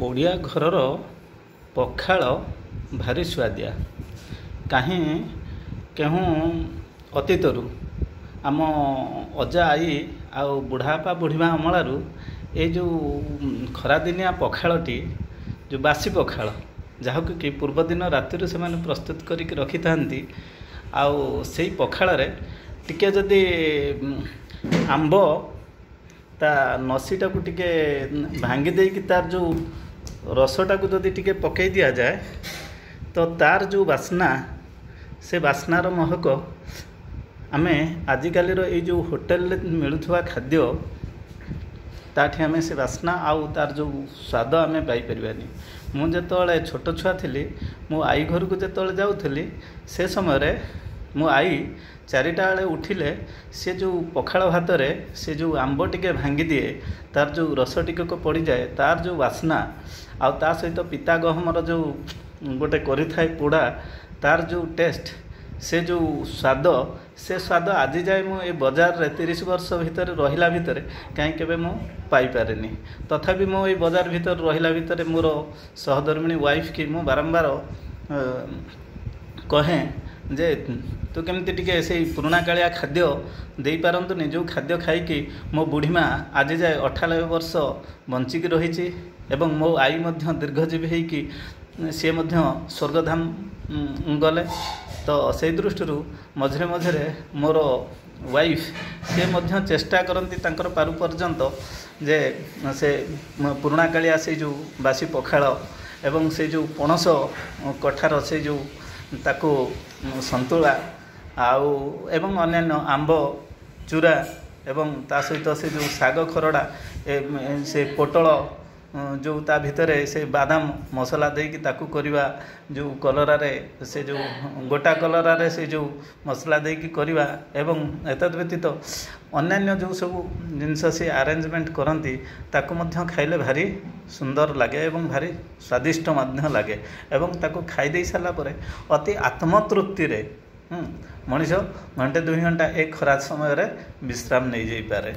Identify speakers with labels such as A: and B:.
A: ଓଡ଼ିଆ ଘରର ପଖାଳ ଭାରି ସୁଆଦିଆ। କାହିଁ କେଉଁ ଅତୀତରୁ ଆମ ଅଜା ଆଈ ଆଉ ବୁଢ଼ାବାପା ବୁଢ଼ୀମା ଅମଳାରୁ ଏଇ ଯେଉଁ ଖରାଦିନିଆ ପଖାଳଟି, ଯେଉଁ ବାସି ପଖାଳ, ଯାହାକୁ କି ପୂର୍ବଦିନ ରାତିରୁ ସେମାନେ ପ୍ରସ୍ତୁତ କରିକି ରଖିଥାନ୍ତି, ଆଉ ସେଇ ପଖାଳରେ ଟିକେ ଯଦି ଆମ୍ବ ତା ନସିଟାକୁ ଟିକେ ଭାଙ୍ଗି ଦେଇକି ତାର ଯେଉଁ ରସଟାକୁ ଯଦି ଟିକେ ପକାଇ ଦିଆଯାଏ ତ ତାର ଯେଉଁ ବାସ୍ନା, ସେ ବାସ୍ନାର ମହକ ଆମେ ଆଜିକାଲିର ଏଇ ଯେଉଁ ହୋଟେଲରେ ମିଳୁଥିବା ଖାଦ୍ୟ ତାଠି ଆମେ ସେ ବାସ୍ନା ଆଉ ତାର ଯେଉଁ ସ୍ୱାଦ ଆମେ ପାଇପାରିବାନି। ମୁଁ ଯେତେବେଳେ ଛୋଟ ଛୁଆ ଥିଲି, ମୋ ଆଈ ଘରକୁ ଯେତେବେଳେ ଯାଉଥିଲି, ସେ ସମୟରେ ମୋ ଆଈ 4ଟା ବେଳେ ଉଠିଲେ ସେ ଯେଉଁ ପଖାଳ ଭାତରେ ସେ ଯେଉଁ ଆମ୍ବ ଟିକେ ଭାଙ୍ଗି ଦିଏ, ତାର ଯେଉଁ ରସ ଟିକକ ପଡ଼ିଯାଏ, ତାର ଯେଉଁ ବାସ୍ନା ଆଉ ତା ସହିତ ପିତା ଗହମର ଯେଉଁ ଗୋଟେ କରିଥାଏ ପୋଡ଼ା, ତାର ଯେଉଁ ଟେଷ୍ଟ, ସେ ଯେଉଁ ସ୍ୱାଦ, ସେ ସ୍ୱାଦ ଆଜି ଯାଏ ମୁଁ ଏ ବଜାରରେ 30 ବର୍ଷ ଭିତରେ ରହିଲା ଭିତରେ କାହିଁ କେବେ ମୁଁ ପାଇପାରିନି। ତଥାପି ମୁଁ ଏଇ ବଜାର ଭିତରେ ରହିଲା ଭିତରେ ମୋର ସହଧର୍ମିଣୀ ୱାଇଫ୍ କି ମୁଁ ବାରମ୍ବାର କହେ ଯେ ତୁ କେମିତି ଟିକେ ସେଇ ପୁରୁଣା କାଳିଆ ଖାଦ୍ୟ ଦେଇପାରନ୍ତୁନି, ଯେଉଁ ଖାଦ୍ୟ ଖାଇକି ମୋ ବୁଢ଼ୀମା ଆଜି ଯାଏ 98 ବର୍ଷ ବଞ୍ଚିକି ରହିଛି ଏବଂ ମୋ ଆଈ ମଧ୍ୟ ଦୀର୍ଘଜୀବୀ ହେଇକି ସିଏ ମଧ୍ୟ ସ୍ୱର୍ଗଧାମ ଗଲେ। ତ ସେଇ ଦୃଷ୍ଟିରୁ ମଝିରେ ମଝିରେ ମୋର ୱାଇଫ୍ ସିଏ ମଧ୍ୟ ଚେଷ୍ଟା କରନ୍ତି ତାଙ୍କର ପାରୁ ପର୍ଯ୍ୟନ୍ତ ଯେ ସେ ପୁରୁଣା କାଳିଆ ସେଇ ଯେଉଁ ବାସି ପଖାଳ ଏବଂ ସେଇ ଯେଉଁ ପଣସ କଠାର ସେଇ ଯେଉଁ ତାକୁ ସନ୍ତୁଳା ଆଉ ଏବଂ ଅନ୍ୟାନ୍ୟ ଆମ୍ବ ଚୁରା ଏବଂ ତା ସହିତ ସେ ଯେଉଁ ଶାଗ ଖରଡ଼ା, ସେ ପୋଟଳ ଯେଉଁ ତା ଭିତରେ ସେ ବାଦାମ ମସଲା ଦେଇକି ତାକୁ କରିବା, ଯେଉଁ କଲରାରେ ସେ ଯେଉଁ ଗୋଟା କଲରାରେ ସେ ଯେଉଁ ମସଲା ଦେଇକି କରିବା ଏବଂ ଏତଦ୍ ବ୍ୟତୀତ ଅନ୍ୟାନ୍ୟ ଯେଉଁ ସବୁ ଜିନିଷ ସେ ଆରେଞ୍ଜମେଣ୍ଟ କରନ୍ତି, ତାକୁ ମଧ୍ୟ ଖାଇଲେ ଭାରି ସୁନ୍ଦର ଲାଗେ ଏବଂ ଭାରି ସ୍ୱାଦିଷ୍ଟ ମଧ୍ୟ ଲାଗେ ଏବଂ ତାକୁ ଖାଇଦେଇ ସାରିଲା ପରେ ଅତି ଆତ୍ମତୃପ୍ତିରେ ମଣିଷ ଘଣ୍ଟେ 2 ଘଣ୍ଟା ଏ ଖରା ସମୟରେ ବିଶ୍ରାମ ନେଇଯାଇପାରେ।